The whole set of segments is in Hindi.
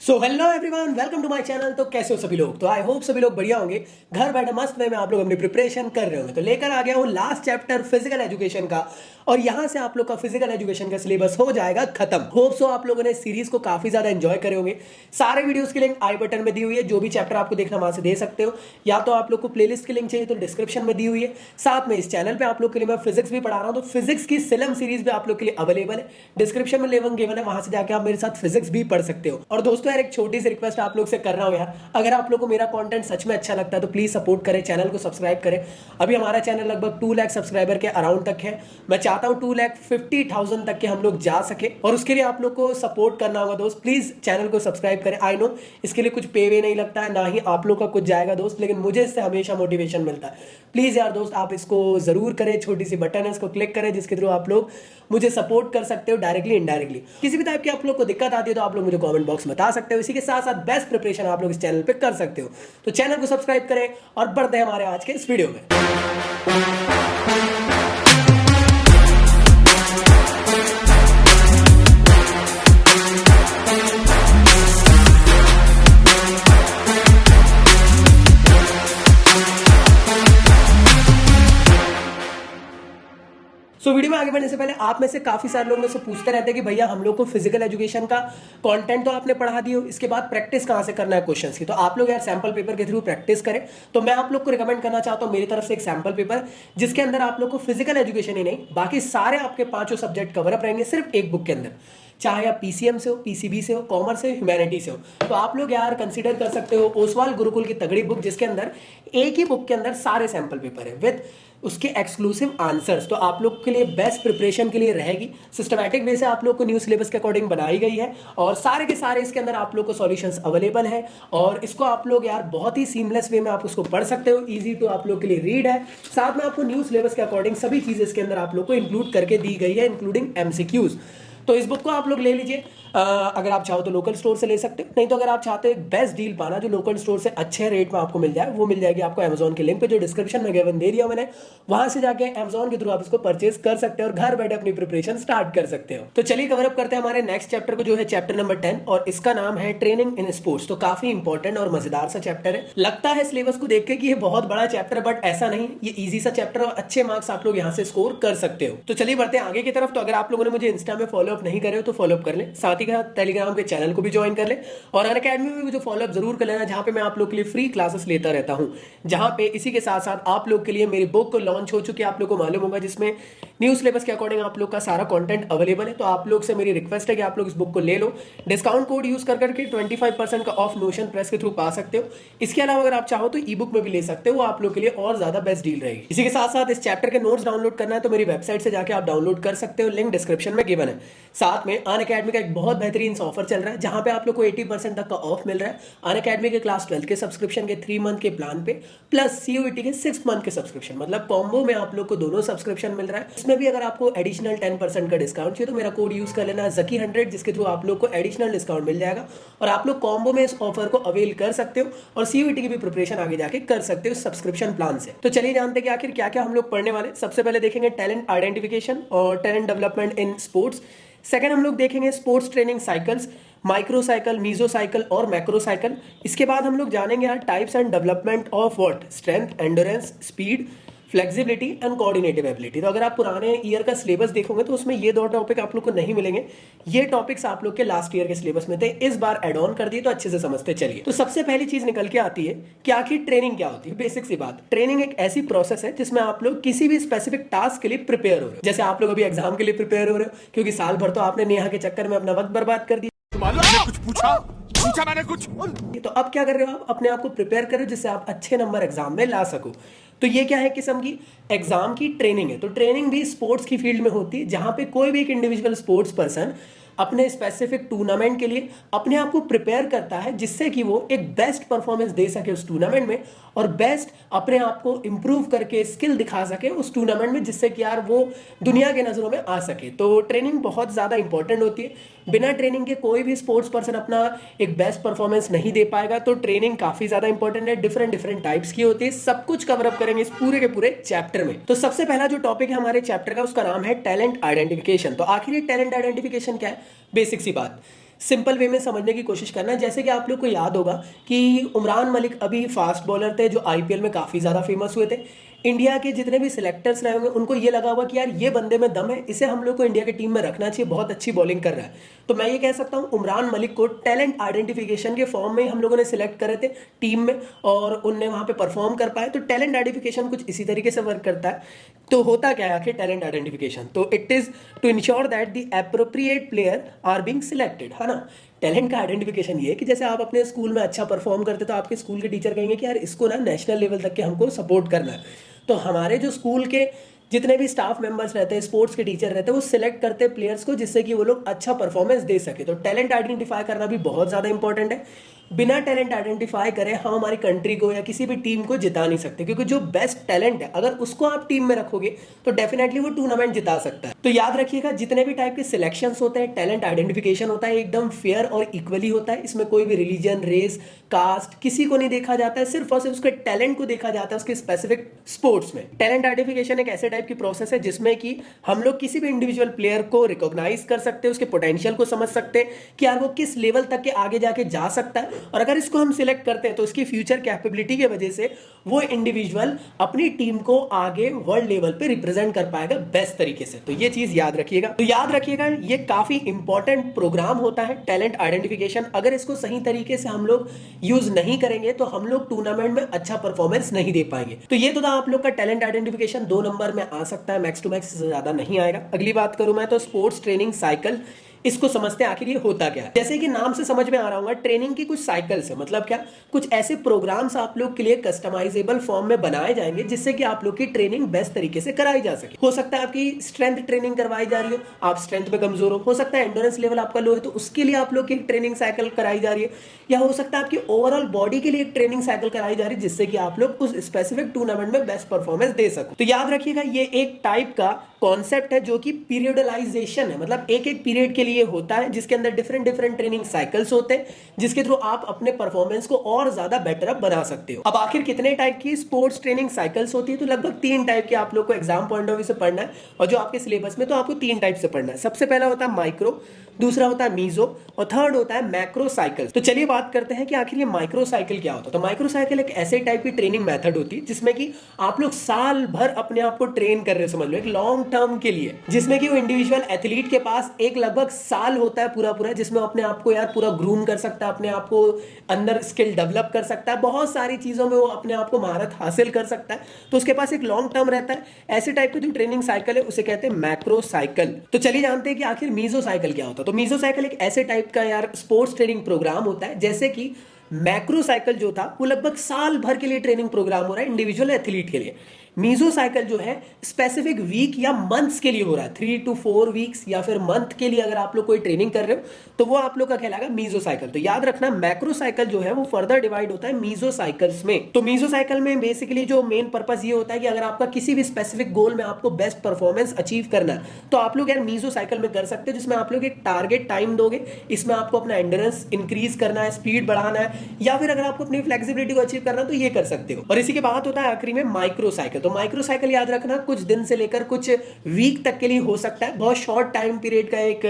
So hello everyone, welcome to my channel. तो कैसे हो सभी लोग? तो आई होप सभी लोग बढ़िया होंगे। घर बैठे मस्त वे में आप लोग अपनी प्रिपरेशन कर रहे होंगे। तो लेकर आ गया हूँ लास्ट चैप्टर फिजिकल एजुकेशन का, और यहाँ से आप लोग का फिजिकल एजुकेशन का सिलेबस हो जाएगा खत्म। होप सो आप लोगों ने सीरीज को काफी ज्यादा एंजॉय करे होंगे। सारे वीडियोस की लिंक आई बटन में दी हुई है, जो भी चैप्टर आपको देखना वहां से दे सकते हो, या तो आप लोग को प्लेलिस्ट की लिंक चाहिए तो डिस्क्रिप्शन में दी हुई है। साथ में इस चैनल पे आप लोग के लिए मैं फिजिक्स भी पढ़ा रहा हूँ, तो फिजिक्स की सिलम सीरीज भी आप लोग के लिए अवेलेबल है। डिस्क्रिप्शन में लिंक गिवन है, वहां से जाकर आप मेरे साथ फिजिक्स भी पढ़ सकते हो। और दोस्तों यार, एक छोटी सी रिक्वेस्ट आप लोग से कर रहा हूं यार, अगर आप लोग को मेरा कंटेंट सच में अच्छा लगता है तो प्लीज सपोर्ट करें, चैनल को सब्सक्राइब करें। अभी हमारा चैनल लगभग 2 लाख सब्सक्राइबर के अराउंड तक है। मैं चाहता हूं 2,50,000 तक के हम लोग जा सके, और उसके लिए आप लोग को सपोर्ट करना होगा दोस्त। प्लीज चैनल को सब्सक्राइब करें। आई नो इसके लिए कुछ पे वे नहीं लगता है, ना ही आप लोग का कुछ जाएगा दोस्त, लेकिन मुझे इससे हमेशा मोटिवेशन मिलता है। प्लीज यार दोस्त, आप इसको जरूर करें। छोटी सी बटन है, इसको क्लिक करें, जिसके थ्रू आप लोग मुझे सपोर्ट कर सकते हो डायरेक्टली इनडायरेक्टली। किसी भी टाइप की आप लोग को दिक्कत आती है तो आप लोग मुझे कमेंट बॉक्स में बता सकते हो। इसी के साथ साथ बेस्ट प्रिपरेशन आप लोग इस चैनल पे कर सकते हो। तो चैनल को सब्सक्राइब करें और बढ़ते हैं हमारे आज के इस वीडियो में। वीडियो में आगे बढ़ने से पहले आप में से काफी सारे लोग मुझसे पूछते रहते हैं कि भैया हम लोग को फिजिकल एजुकेशन का कंटेंट तो आपने पढ़ा दिया, इसके बाद प्रैक्टिस कहां से करना है क्वेश्चंस की। तो आप लोग यार सैंपल पेपर के थ्रू प्रैक्टिस करें। तो मैं आप लोग को रिकमेंड करना चाहता हूं मेरी तरफ से एक सैंपल पेपर, जिसके अंदर आप लोग को फिजिकल एजुकेशन ही नहीं, बाकी सारे आपके 5 सब्जेक्ट कवर अप रहेंगे सिर्फ एक बुक के अंदर। चाहे आप पीसीएम से हो, पीसीबी से हो, कॉमर्स से, ह्यूमैनिटी से हो, तो आप लोग यार कंसीडर कर सकते हो ओसवाल गुरुकुल की तगड़ी बुक, जिसके अंदर एक ही बुक के अंदर सारे सैंपल पेपर है विद उसके एक्सक्लूसिव आंसर्स। तो आप लोग के लिए बेस्ट प्रिपरेशन के लिए रहेगी। सिस्टमैटिक वे से आप लोग को न्यू सिलेबस के अकॉर्डिंग बनाई गई है, और सारे के सारे इसके अंदर आप लोग को सॉल्यूशंस अवेलेबल है, और इसको आप लोग यार बहुत ही सीमलेस वे में आप उसको पढ़ सकते हो। इजी टू आप लोग के लिए रीड है। साथ में आपको न्यू सिलेबस के अकॉर्डिंग सभी चीजें इसके अंदर आप लोग को इंक्लूड करके दी गई है, इंक्लूडिंग एमसीक्यूज। तो इस बुक को आप लोग ले लीजिए। अगर आप चाहो तो लोकल स्टोर से ले सकते हो, नहीं तो अगर आप चाहते हो बेस्ट डील पाना जो लोकल स्टोर से अच्छे रेट में आपको मिल जाए, वो मिल जाएगी आपको अमेजोन के लिंक पे, जो डिस्क्रिप्शन में गिवन दे दिया मैंने। वहां से जाके अमेजोन के थ्रू आप इसको परचेज कर सकते हो और घर बैठे अपनी प्रिपरेशन स्टार्ट कर सकते हो। तो चलिए कवर अप करते हैं हमारे नेक्स्ट चैप्टर को, जो है चैप्टर नंबर 10, और इसका नाम है ट्रेनिंग इन स्पोर्ट्स। तो काफी इंपॉर्टेंट और मजेदार सा चैप्टर है। लगता है सिलेबस को देख के कि ये बहुत बड़ा चैप्टर है, बट ऐसा नहीं, ये इजी सा चैप्टर और अच्छे मार्क्स आप लोग यहाँ से स्कोर कर सकते हो। तो चलिए बढ़ते हैं आगे की तरफ। तो अगर आप लोगों ने मुझे इंस्टा में फॉलो अप नहीं करे हो तो फॉलो अप कर ले, साथ ही टेलीग्राम के चैनल को भी ज्वाइन कर ले, और अनअकैडमी में भी मुझे फॉलो अप जरूर कर लेना, जहां पे मैं आप लोग के लिए फ्री क्लासेस लेता रहता हूं। जहां पे इसी के साथ साथ आप लोग के लिए मेरी बुक लॉन्च हो चुकी है, आप लोग को मालूम होगा, जिसमें न्यू सिलेबस के अकॉर्डिंग आप लोग का सारा कंटेंट अवेलेबल है। तो आप लोग से मेरी रिक्वेस्ट है कि आप लोग इस बुक को ले लो। डिस्काउंट कोड यूज कर करके 25% का ऑफ नोशन प्रेस के थ्रू पा सकते हो। इसके अलावा अगर आप चाहो तो ई बुक में भी ले सकते हो, वो आप लोग के लिए और ज्यादा बेस्ट डील रहेगी। इसी के साथ साथ इस चैप्टर के नोट्स डाउनलोड करना है तो मेरी वेबसाइट से जाकर आप डाउनलोड कर सकते हो, लिंक डिस्क्रिप्शन में गिवन है। साथ में अनअकैडमी का एक बहुत बेहतरीन ऑफर चल रहा है, जहां पे आप लोग को 80% तक का ऑफ मिल रहा है अनअकैडमी के क्लास 12 के सब्सक्रिप्शन के 3 मंथ के प्लान पे, प्लस सीयूईटी के 6 मंथ के सब्सक्रिप्शन, मतलब कॉम्बो में आप लोग को दोनों सब्सक्रिप्शन मिल रहा है। इसमें भी अगर आपको एडिशनल 10% का डिस्काउंट चाहिए तो मेरा कोड यूज कर लेना है Zaki100, जिसके थ्रू आप लोग को एडिशनल डिस्काउंट मिल जाएगा, और आप लोग कॉम्बो में इस ऑफर को अवेल कर सकते हो, और सीयूईटी की भी प्रिपरेशन आगे जाके कर सकते हो सब्सक्रिप्शन प्लान से। तो चलिए जानते हैं कि आखिर क्या क्या हम लोग पढ़ने वाले। सबसे पहले देखेंगे टैलेंट आइडेंटिफिकेशन और talent development in sports. Second हम लोग देखेंगे sports training cycles, micro cycle, meso cycle और मैक्रो साइकिल। इसके बाद हम लोग जानेंगे यार types and development of what, strength, endurance, speed, flexibility and coordinative ability. तो अगर आप पुराने ईयर का सिलेबस देखोगे तो उसमें ये 2 टॉपिक आप लोग को नहीं मिलेंगे। ये टॉपिक्स आप लोग के लास्ट ईयर के सिलेबस में थे, इस बार एड ऑन कर दिए, तो अच्छे से समझते चलिए। तो सबसे पहली चीज निकल के आती है कि आखिर ट्रेनिंग क्या होती है। बेसिक सी बात, ट्रेनिंग एक ऐसी प्रोसेस है जिसमें आप लोग किसी भी स्पेसिफिक टास्क के लिए प्रिपेयर हो रहे हो। जैसे आप लोग अभी एग्जाम के लिए प्रिपेयर हो रहे हो, क्योंकि साल भर तो आपने नेहा के चक्कर में अपना वक्त बर्बाद कर दिया। कुछ पूछा मैंने कुछ। तो अब क्या कर रहे हो आप? अपने आप को प्रिपेयर करो जिससे आप अच्छे नंबर एग्जाम में ला सको। तो ये क्या है, किस्म की एग्जाम की ट्रेनिंग है। तो ट्रेनिंग भी स्पोर्ट्स की फील्ड में होती है, जहां पे कोई भी एक इंडिविजुअल स्पोर्ट्स पर्सन अपने स्पेसिफिक टूर्नामेंट के लिए अपने आप को प्रिपेयर करता है, जिससे कि वो एक बेस्ट परफॉर्मेंस दे सके उस टूर्नामेंट में, और बेस्ट अपने आप को इंप्रूव करके स्किल दिखा सके उस टूर्नामेंट में, जिससे कि यार वो दुनिया के नजरों में आ सके। तो ट्रेनिंग बहुत ज्यादा इंपॉर्टेंट होती है। बिना ट्रेनिंग के कोई भी स्पोर्ट्स पर्सन अपना एक बेस्ट परफॉर्मेंस नहीं दे पाएगा। तो ट्रेनिंग काफी ज्यादा इंपॉर्टेंट है, डिफरेंट डिफरेंट टाइप्स की होती है। सब कुछ कवर अप करेंगे इस पूरे के पूरे चैप्टर में। तो सबसे पहला जो टॉपिक है हमारे चैप्टर का, उसका नाम है टैलेंट आइडेंटिफिकेशन। तो आखिर ये टैलेंट आइडेंटिफिकेशन क्या है? बेसिक सी बात, सिंपल वे में समझने की कोशिश करना। जैसे कि आप लोग को याद होगा कि उमरान मलिक अभी फास्ट बॉलर थे जो आईपीएल में काफ़ी ज़्यादा फेमस हुए थे। इंडिया के जितने भी सिलेक्टर्स रहे होंगे उनको ये लगा होगा कि यार ये बंदे में दम है, इसे हम लोग को इंडिया की टीम में रखना चाहिए, बहुत अच्छी बॉलिंग कर रहा है। तो मैं ये कह सकता हूँ उमरान मलिक को टैलेंट आइडेंटिफिकेशन के फॉर्म में हम लोगों ने सिलेक्ट करे थे टीम में, और उनने वहाँ पे परफॉर्म कर पाए। तो टैलेंट आइडेंटिफिकेशन कुछ इसी तरीके से वर्क करता है। तो होता क्या है आखिर टैलेंट आइडेंटिफिकेशन? तो it is to ensure that the appropriate player are being selected, है ना। टैलेंट का आइडेंटिफिकेशन ये है कि जैसे आप अपने स्कूल में अच्छा परफॉर्म करते तो आपके स्कूल के टीचर कहेंगे कि यार इसको ना नेशनल लेवल तक के हमको सपोर्ट करना है। तो हमारे जो स्कूल के जितने भी स्टाफ मेंबर्स रहते हैं, स्पोर्ट्स के टीचर रहते हैं, वो सिलेक्ट करते हैं प्लेयर्स को जिससे कि वो लोग अच्छा परफॉर्मेंस दे सके। तो टैलेंट आइडेंटिफाई करना भी बहुत ज़्यादा इंपॉर्टेंट है। बिना टैलेंट आइडेंटिफाई करें हम हमारी कंट्री को या किसी भी टीम को जिता नहीं सकते, क्योंकि जो बेस्ट टैलेंट है अगर उसको आप टीम में रखोगे तो डेफिनेटली वो टूर्नामेंट जिता सकता है। तो याद रखिएगा जितने भी टाइप के सिलेक्शंस होते हैं, टैलेंट आइडेंटिफिकेशन होता है एकदम फेयर और इक्वली होता है। इसमें कोई भी रिलीजन, रेस, कास्ट किसी को नहीं देखा जाता है, सिर्फ और सिर्फ उसके टैलेंट को देखा जाता है उसके स्पेसिफिक स्पोर्ट्स में। टैलेंट आइडेंटिफिकेशन एक ऐसे टाइप की प्रोसेस है जिसमें कि हम लोग किसी भी इंडिविजुअल प्लेयर को रिकॉग्नाइज कर सकते हैं, उसके पोटेंशियल को समझ सकते हैं कि यार वो किस लेवल तक के आगे जाके जा सकता है, और अगर इसको हम सिलेक्ट करते हैं तो उसकी फ्यूचर कैपेबिलिटी की वजह से वो इंडिविजुअल अपनी टीम को आगे वर्ल्ड लेवल पे रिप्रेजेंट कर पाएगा बेस्ट तरीके से। तो ये चीज याद रखिएगा। तो याद रखिएगा ये काफी इंपॉर्टेंट प्रोग्राम होता है टैलेंट आइडेंटिफिकेशन। अगर इसको सही तरीके से हम लोग यूज नहीं करेंगे तो हम लोग टूर्नामेंट में अच्छा परफॉर्मेंस नहीं दे पाएंगे। तो ये तो था आप लोग का टैलेंट आइडेंटिफिकेशन, 2 नंबर में आ सकता है, मैक्स टू मैक्स इससे ज्यादा नहीं आएगा। अगली बात करूं मैं तो स्पोर्ट्स ट्रेनिंग साइकिल, इसको समझते हैं आखिर ये होता क्या है। जैसे कि नाम से समझ में आ रहा होगा ट्रेनिंग की कुछ साइकिल्स है, मतलब क्या, कुछ ऐसे प्रोग्राम्स आप लोग के लिए कस्टमाइजेबल फॉर्म में बनाए जाएंगे जिससे कि आप लोग की ट्रेनिंग बेस्ट तरीके से कराई जा सके। हो सकता है आपकी स्ट्रेंथ ट्रेनिंग करवाई जा रही हो, आप स्ट्रेंथ में कमजोर हो सकता है एंडोरेंस लेवल आपका लो है तो उसके लिए आप लोग की ट्रेनिंग साइकिल कराई जा रही है, या हो सकता है आपकी ओवरऑल बॉडी के लिए एक ट्रेनिंग साइकिल कराई जा रही है जिससे कि आप लोग उस स्पेसिफिक टूर्नामेंट में बेस्ट परफॉर्मेंस दे सको। तो याद रखिएगा ये एक टाइप का कॉन्सेप्ट है जो कि पीरियडलाइजेशन है, मतलब एक एक पीरियड के लिए होता है जिसके अंदर डिफरेंट डिफरेंट ट्रेनिंग साइकिल्स होते हैं जिसके थ्रू आप अपने परफॉर्मेंस को और ज्यादा बेटर अप बना सकते हो। अब आखिर कितने टाइप की स्पोर्ट्स ट्रेनिंग साइकिल्स होती है? तो लगभग 3 टाइप के आप लोग को एग्जाम पॉइंट ऑफ व्यू से पढ़ना है, और जो आपके सिलेबस में तो आपको 3 टाइप से पढ़ना है। सबसे पहला होता है माइक्रो, दूसरा होता है मीजो, और थर्ड होता है मैक्रो साइकिल। तो चलिए बात करते हैं कि आखिर ये माइक्रो साइकिल क्या होता है। तो माइक्रो साइकिल एक ऐसे टाइप की ट्रेनिंग मेथड होती है जिसमें कि आप लोग साल भर अपने आप को ट्रेन कर रहे हो, समझ लो एक लॉन्ग टर्म के लिए, जिसमें कि वो इंडिविजुअल एथलीट के पास एक लगभग साल होता है पूरा पूरा, जिसमें अपने आप को यार पूरा ग्रूम कर सकता है, अपने आप को अंदर स्किल डेवलप कर सकता है, बहुत सारी चीजों में वो अपने आप को महारत हासिल कर सकता है। तो उसके पास एक लॉन्ग टर्म रहता है। ऐसे टाइप की जो ट्रेनिंग साइकिल है उसे कहते हैं मैक्रो साइकिल। तो चलिए जानते हैं कि आखिर मीजो साइकिल क्या होता है। तो मीजो साइकिल एक ऐसे टाइप का यार स्पोर्ट्स ट्रेनिंग प्रोग्राम होता है, जैसे कि मैक्रो साइकिल जो था वो लगभग साल भर के लिए ट्रेनिंग प्रोग्राम हो रहा है इंडिविजुअल एथलीट के लिए। मीजो साइकिल जो है स्पेसिफिक वीक या मंथ्स के लिए हो रहा है, 3 to 4 वीक्स या फिर मंथ के लिए अगर आप लोग कोई ट्रेनिंग कर रहे हो तो वो आप लोग का कहलाएगा मीजो साइकिल। तो याद रखना मैक्रो साइकिल जो है वो फर्दर डिवाइड होता है मीजो साइकिल्स में। तो मीजो साइकिल में बेसिकली जो मेन पर्पस ये होता है कि अगर आपका किसी भी स्पेसिफिक गोल में आपको बेस्ट परफॉर्मेंस अचीव करना है तो आप लोग यार मीजो साइकिल में कर सकते हो, जिसमें आप लोग एक टारगेट टाइम दोगे, इसमें आपको अपना एंड्योरेंस इंक्रीज करना है, स्पीड बढ़ाना है, या फिर अगर आपको अपनी फ्लेक्सिबिलिटी को अचीव करना है तो ये कर सकते हो। और इसी के बाद होता है आखिरी में माइक्रो साइकिल। तो माइक्रो साइकिल याद रखना कुछ दिन से लेकर कुछ वीक तक के लिए हो सकता है, बहुत शॉर्ट टाइम पीरियड का एक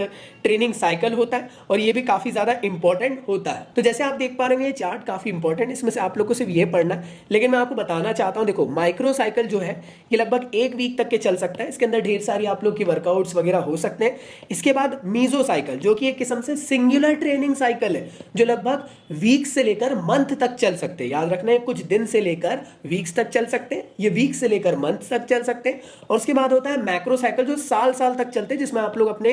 ट्रेनिंग साइकिल होता है, और ये भी काफी ज्यादा इंपॉर्टेंट होता है। तो जैसे आप देख पा रहे हैं ये चार्ट काफी इंपॉर्टेंट, इसमें से आप लोग को सिर्फ ये पढ़ना है, लेकिन मैं आपको बताना चाहता हूं, देखो माइक्रो साइकिल जो है ये लगभग 1 वीक तक के चल सकता है, इसके अंदर ढेर सारी आप लोग की वर्कआउट्स वगैरह हो सकते हैं। इसके बाद मीजो साइकिल जो कि एक किस्म से सिंगुलर ट्रेनिंग साइकिल है, जो लगभग वीक से लेकर मंथ तक चल सकते हैं। याद रखना है कुछ दिन से लेकर वीक्स तक चल सकते हैं, ये वीक से लेकर मंथ तक चल सकते हैं। और उसके बाद होता है मैक्रो साइकिल जो साल साल तक चलते हैं, जिसमें आप लोग अपने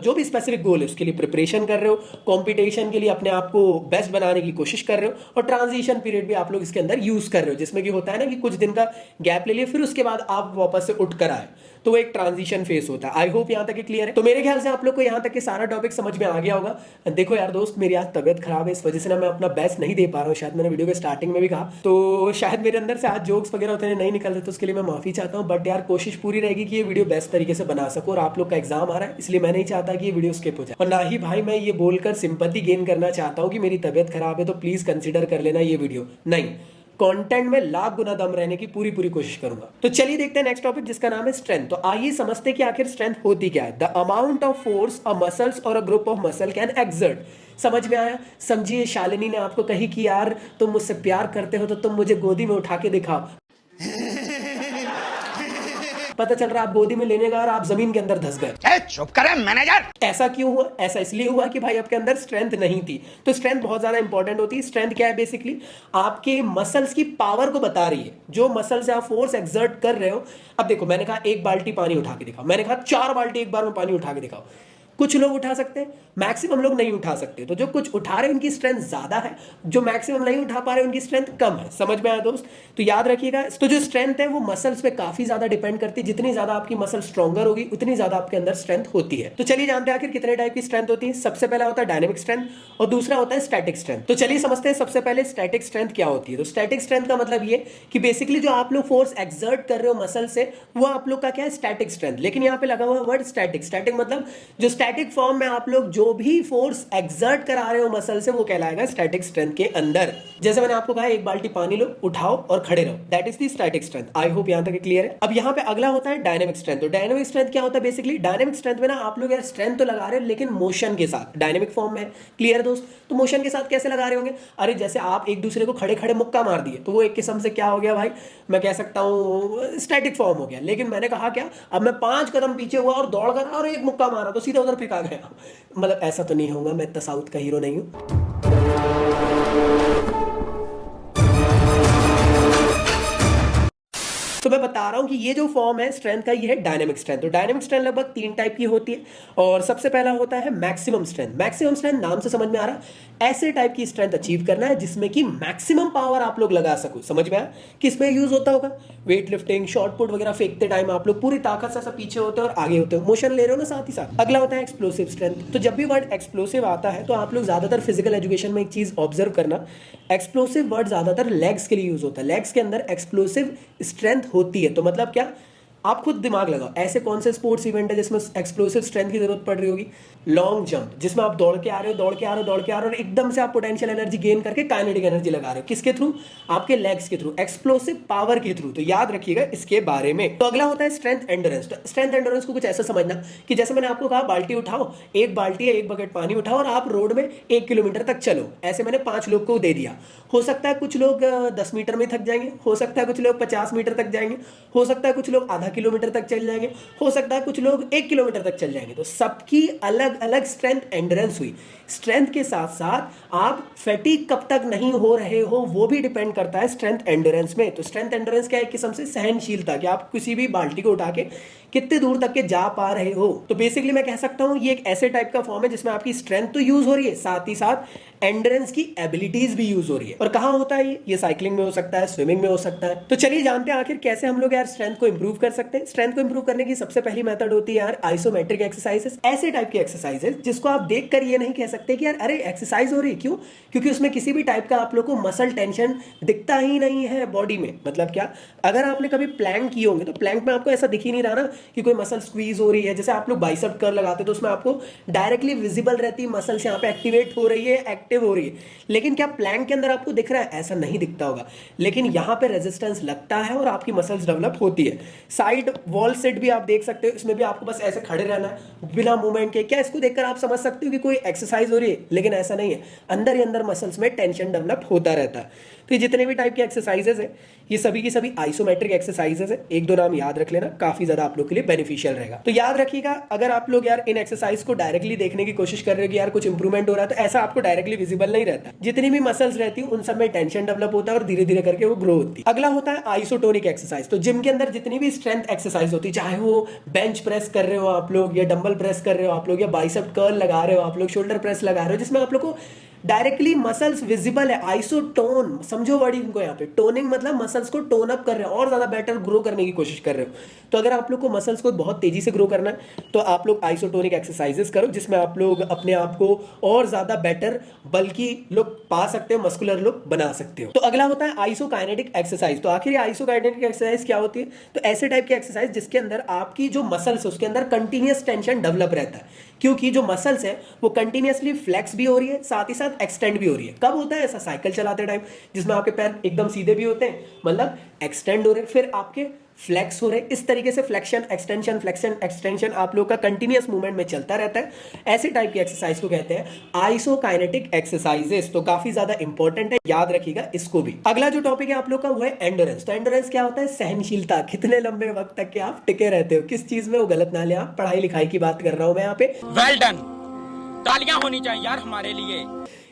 जो भी स्पेसिफिक गोल है उसके लिए प्रिपरेशन कर रहे हो, कंपटीशन के लिए अपने आप को बेस्ट बनाने की कोशिश कर रहे हो, और ट्रांजिशन पीरियड भी आप लोग इसके अंदर यूज कर रहे हो, जिसमें कि होता है ना कि कुछ दिन का गैप ले लिए फिर उसके बाद आप वापस से उठ कर आए, तो वो एक ट्रांजिशन फेस होता है। आई होप यहां तक क्लियर है। तो मेरे ख्याल से आप लोग को यहां तक के सारा टॉपिक समझ में आ गया होगा। देखो यार दोस्त, मेरी आज तबियत खराब है, इस वजह से ना मैं अपना बेस्ट नहीं दे पा रहा हूँ, शायद मैंने वीडियो के स्टार्टिंग में भी कहा, तो शायद मेरे अंदर से आज जोक्स वगैरह उतने नहीं निकल रहे, तो उसके लिए मैं माफी चाहता हूँ। बट यार कोशिश पूरी रहेगी कि ये वीडियो बेस्ट तरीके से बना सकूं, और आप लोग का एग्जाम आ रहा है इसलिए मैं नहीं चाहता कि ये वीडियो स्किप हो जाए, और ना ही भाई मैं ये बोलकर सिंपैथी गेन करना चाहता हूँ कि मेरी तबियत खराब है तो प्लीज कंसिडर कर लेना ये वीडियो, नहीं। कंटेंट में लाख गुना दम रहने की पूरी पूरी कोशिश करूंगा। तो चलिए देखते हैं नेक्स्ट टॉपिक जिसका नाम है स्ट्रेंथ। तो आइए समझते हैं कि आखिर स्ट्रेंथ होती क्या है। The amount of force a muscles और a group of muscle can exert. समझ में आया? समझिए, शालिनी ने आपको कही कि यार तुम मुझसे प्यार करते हो तो तुम मुझे गोदी में उठा के दिखाओ। पता चल रहा आप गोदी में लेने गए और आप जमीन के अंदर धंस गए। चुप करें मैनेजर। ऐसा क्यों हुआ? ऐसा इसलिए हुआ कि भाई आपके अंदर स्ट्रेंथ नहीं थी। तो स्ट्रेंथ बहुत ज्यादा इंपॉर्टेंट होती है। स्ट्रेंथ क्या है? बेसिकली आपके मसल्स की पावर को बता रही है। जो मसल से आप फोर्स एक्सर्ट कर रहे हो। अब देखो, मैंने कहा 1 बाल्टी पानी उठा के दिखाओ, मैंने कहा 4 बाल्टी एक बार में पानी उठा के दिखाओ। कुछ लोग उठा सकते हैं, मैक्सिमम लोग नहीं उठा सकते। तो जो कुछ उठा रहे हैं उनकी स्ट्रेंथ ज्यादा है, जो मैक्सिमम नहीं उठा पा रहे उनकी स्ट्रेंथ कम है। समझ में आया दोस्त? तो याद रखिएगा, तो जो स्ट्रेंथ है वो मसल्स पे काफी ज्यादा डिपेंड करती है। जितनी ज्यादा आपकी मसल स्ट्रॉन्गर होगी उतनी ज्यादा आपके अंदर स्ट्रेंथ होती है। तो चलिए जानते हैं आखिर कितने टाइप की स्ट्रेंथ होती है। सबसे पहला होता है डायनेमिक स्ट्रेंथ और दूसरा होता है स्टैटिक स्ट्रेंथ। तो चलिए समझते हैं सबसे पहले स्टैटिक स्ट्रेंथ क्या होती है। तो स्टैटिक स्ट्रेंथ का मतलब ये कि बेसिकली जो आप लोग फोर्स एक्सर्ट कर रहे हो मसल से, वो आप लोग का क्या है? Static strength. लेकिन यहाँ पे लगा हुआ वर्ड स्टैटिक। स्टैटिक मतलब जो स्टैटिक फॉर्म में आप लोग जो भी फोर्स एक्सर्ट करा रहे हो मसल से, वो कहलाएगा स्टैटिक स्ट्रेंथ के अंदर। जैसे मैंने आपको कहा 1 बाल्टी पानी लो, उठाओ और खड़े रहो, that is the static strength. I hope यहां तक क्लियर है। अब यहाँ पे अगला होता है डायनेमिक स्ट्रेंथ। तो डायनेमिक स्ट्रेंथ क्या होता है? बेसिकली डायनेमिक स्ट्रेंथ में ना आप लोग यार स्ट्रेंथ तो लगा रहे हो लेकिन मोशन के साथ, डायनेमिक फॉर्म में। क्लियर दोस्त? तो मोशन के साथ कैसे लगा रहे होंगे? अरे जैसे आप एक दूसरे को खड़े खड़े मुक्का मार दिए, तो वो एक किस्म से क्या हो गया भाई? मैं कह सकता हूँ स्टैटिक फॉर्म हो गया। लेकिन मैंने कहा क्या, अब मैं 5 कदम पीछे हुआ और दौड़ कर और एक मुक्का मारा तो सीधा उधर फेंका गया। मतलब ऐसा तो नहीं होगा, मैं इतना साउथ का हीरो नहीं हूं। तो मैं बता रहा हूं कि ये जो फॉर्म है स्ट्रेंथ का, ये है डायनेमिक स्ट्रेंथ। तो डायनेमिक स्ट्रेंथ लगभग 3 टाइप की होती है और सबसे पहला होता है मैक्सिमम स्ट्रेंथ। मैक्सिमम स्ट्रेंथ नाम से समझ में आ रहा है, ऐसे टाइप की स्ट्रेंथ अचीव करना है जिसमें कि मैक्सिमम पावर आप लोग लगा सको। समझ में आया? किसमें यूज होता होगा? वेट लिफ्टिंग, शॉर्ट पुट वगैरह फेंकते टाइम आप लोग पूरी ताकत से पीछे होते हो और आगे होते हो, मोशन ले रहे हो ना साथ ही साथ। अगला होता है एक्सप्लोसिव स्ट्रेंथ। तो जब भी वर्ड एक्सप्लोसिव आता है तो आप लोग ज्यादातर फिजिकल एजुकेशन में एक चीज ऑब्जर्व करना, एक्सप्लोसिव वर्ड ज्यादातर लेग्स के लिए यूज होता है। लेग्स के अंदर एक्सप्लोसिव स्ट्रेंथ होती है। तो मतलब क्या, आप खुद दिमाग लगाओ, ऐसे कौन से स्पोर्ट्स इवेंट है जिसमें एक्सप्लोसिव स्ट्रेंथ की जरूरत पड़ रही होगी? लॉन्ग जंप, जिसमें आप दौड़ के आ रहे हो, दौड़ के आ रहे हो, दौड़ के आ रहे हो और एकदम से आप पोटेंशियल एनर्जी गेन करके काइनेटिक एनर्जी लगा रहे हो। किसके थ्रू? आपके लेग्स के थ्रू, एक्सप्लोसिव पावर के थ्रू। तो याद रखिएगा इसके बारे में। तो अगला होता है स्ट्रेंथ एंडोरेंस। स्ट्रेंथ एंडोरेंस को कुछ ऐसा समझना कि जैसे मैंने आपको कहा बाल्टी उठाओ, 1 बाल्टी है 1 बकेट पानी उठाओ और आप रोड में 1 किलोमीटर तक चलो। ऐसे मैंने 5 लोग को दे दिया। हो सकता है कुछ लोग 10 मीटर में थक जाएंगे, हो सकता है कुछ लोग 50 मीटर तक जाएंगे, हो सकता है कुछ लोग आधा किलोमीटर तक चल जाएंगे, हो सकता है कुछ लोग 1 किलोमीटर तक चल जाएंगे। तो सबकी अलग अलग स्ट्रेंथ एंडोरेंस हुई। स्ट्रेंथ के साथ साथ आप फैटीग कब तक नहीं हो रहे हो वो भी डिपेंड करता है स्ट्रेंथ एंडोरेंस में। तो स्ट्रेंथ एंडोरेंस क्या है? एक किस्म से सहनशीलता, कि आप किसी भी बाल्टी को उठा के कितने दूर तक के जा पा रहे हो। तो बेसिकली मैं कह सकता हूं ये एक ऐसे टाइप का फॉर्म है जिसमें आपकी स्ट्रेंथ तो यूज हो रही है, साथ ही साथ एंडोरेंस की एबिलिटीज भी यूज हो रही है। और कहां होता है ये? साइकिलिंग में हो सकता है, स्विमिंग में हो सकता है। तो चलिए जानते हैं आखिर कैसे हम लोग यार स्ट्रेंथ को इंप्रूव कर सकते हैं। स्ट्रेंथ को इंप्रूव करने की सबसे पहली मेथड होती है यार आइसोमेट्रिक एक्सरसाइजेस। ऐसे टाइप की एक्सरसाइजेस जिसको आप देखकर ये नहीं कह सकते कि यार अरे एक्सरसाइज हो रही है। क्यों? क्योंकि उसमें किसी भी टाइप का आप लोग को मसल टेंशन दिखता ही नहीं है बॉडी में। मतलब क्या, अगर आपने कभी प्लैंक किए होंगे तो प्लैंक में आपको ऐसा दिख ही नहीं रहा ना कि कोई मसल स्क्वीज हो रही है। जैसे आप लोग बाइसेप कर्ल लगाते तो उसमें आपको डायरेक्टली विजिबल रहती है मसल्स यहाँ पे एक्टिवेट हो रही है, एक्टिव हो रही है। लेकिन क्या प्लैंक के अंदर आपको दिख रहा है? ऐसा नहीं दिखता होगा। लेकिन यहाँ पे रेजिस्टेंस लगता है और आपकी मसल्स डेवलप होती है। साइड वॉल सेट भी आप देख सकते हो, इसमें भी आपको बस ऐसे खड़े रहना है बिना मूवमेंट के। क्या इसको देखकर आप समझ सकते हो कि कोई एक्सरसाइज हो रही है? लेकिन ऐसा नहीं है, अंदर ही अंदर मसल्स में टेंशन डेवलप होता रहता है। तो ये जितने भी टाइप के एक्सरसाइजेज है ये सभी की सभी आइसोमेट्रिक एक्सरसाइजेज है। 1-2 नाम याद रख लेना, काफी ज्यादा आप लोग के लिए बेनिफिशियल रहेगा। तो याद रखिएगा, अगर आप लोग यार इन एक्सरसाइज को डायरेक्टली देखने की कोशिश कर रहे हो कि यार कुछ इंप्रूवमेंट हो रहा है, तो ऐसा आपको डायरेक्टली विजिबल नहीं रहता। जितनी भी मसल्स रहती है उन सब में टेंशन डेवलप होता है और धीरे धीरे करके वो ग्रो होती है। अगला होता है आइसोटोनिक एक्सरसाइज। तो जिम के अंदर जितनी भी स्ट्रेंथ एक्सरसाइज होती है, चाहे वो बेंच प्रेस कर रहे हो आप लोग, या डंबल प्रेस कर रहे हो आप लोग, या बाइसेप कर्ल लगा रहे हो आप लोग, शोल्डर प्रेस लगा रहे हो, जिसमें आप लोग को डायरेक्टली मसल्स विजिबल है। आइसोटोन समझो वर्ड इनको, यहाँ पे टोनिंग मतलब मसल्स को टोन अप कर रहे हो और ज्यादा बेटर ग्रो करने की कोशिश कर रहे हो। तो अगर आप लोग को मसल्स को बहुत तेजी से ग्रो करना है तो आप लोग आइसोटोनिक एक्सरसाइजेस करो, जिसमें आप लोग अपने आप को और ज्यादा बेटर बल्कि लुक पा सकते हो, मस्कुलर लुक बना सकते हो। तो अगला होता है आइसोकाइनेटिक एक्सरसाइज। तो आखिर ये आइसोकाइनेटिक एक्सरसाइज क्या होती है? तो ऐसे टाइप की एक्सरसाइज जिसके अंदर आपकी जो मसल्स है उसके अंदर कंटिन्यूअस टेंशन डेवलप रहता है, क्योंकि जो मसल्स है वो कंटिन्यूअसली फ्लेक्स भी हो रही है, साथ ही साथ साथ एक्सटेंड भी हो रही है। कब होता है ऐसा? साइकिल चलाते टाइम, जिसमें आपके पैर एकदम सीधे भी होते हैं, मतलब एक्सटेंड हो रहे, फिर आपके फ्लेक्स हो रहे। इस तरीके से फ्लेक्शन एक्सटेंशन आप लोग का कंटिन्यूअस मूवमेंट में चलता रहता है। ऐसे टाइप की एक्सरसाइज को कहते हैं आइसोकाइनेटिक एक्सरसाइजेस। तो काफी ज्यादा इंपॉर्टेंट है, याद रखिएगा इसको भी। अगला जो टॉपिक है आप लोग का वो है एंडोरेंस। तो एंडोरेंस क्या होता है? सहनशीलता, कितने लंबे वक्त तक के आप टिके रहते हो किस चीज में, वो गलत ना ले आप, पढ़ाई लिखाई की बात कर रहा हूं मैं यहाँ पे। वेल डन, तालियां होनी चाहिए यार हमारे लिए।